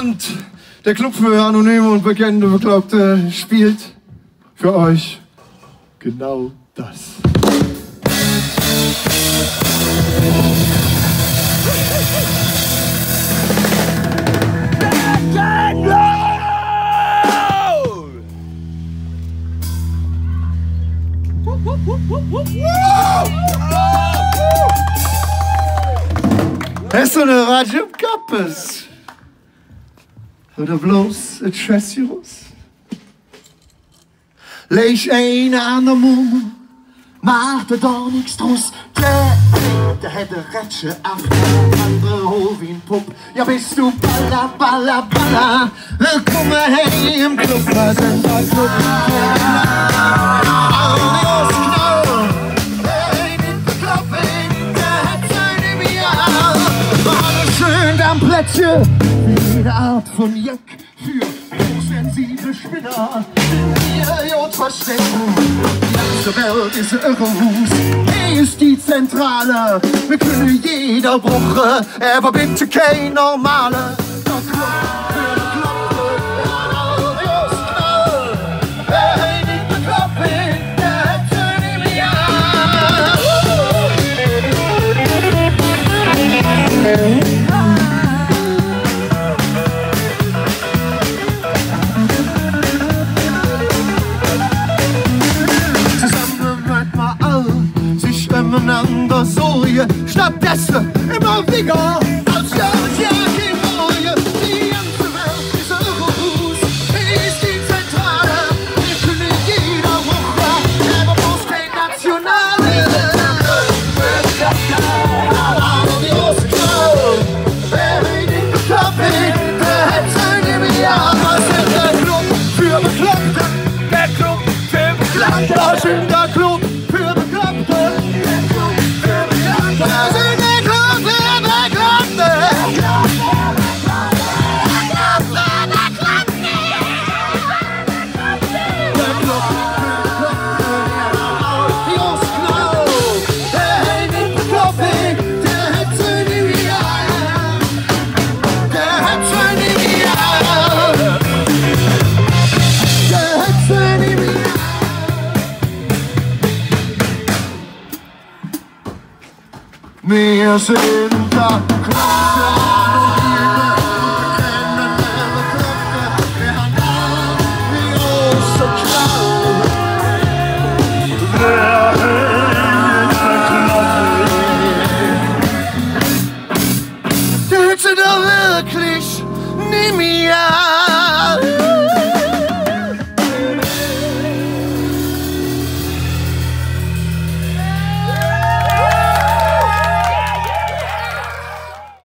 Und der Club für anonyme und bekannte Beglaubte spielt für euch genau das. Hast du eine Radio Kappes? Oder bloß ein Tressirus? Leg een aan de mond, maak er dan niks troes. Der hätte Retsche af, der andere hol wie ein Pupp. Ja, bist du balla, balla, balla. Komm mal hey im Club, wir sind ein Club. Plätze, jede Art von Jack für hochsensible Spinner. In ihr verstecken, die ganze Welt ist irrehus. Hier ist die Zentrale, wir können jeder Woche, aber bitte kein normale. Miteinander Soje, stattdessen immer Vigor als Jörg Moje. Die ganze Welt ist irrehus, hier ist die Zentrale. Wir können jeder Woche, aber bloß kein Nationale. Wer den Club, der hat seine Milliarden. Was ist der Club für Bekloppte? Der Club für Bekloppte. Was ist der Club für Bekloppte? Wir sind da Klopfe und wir kennen ihre Klopfe. Wir haben die große Klaue. Wer ist der Klopfe? Der hätte doch wirklich nie mehr.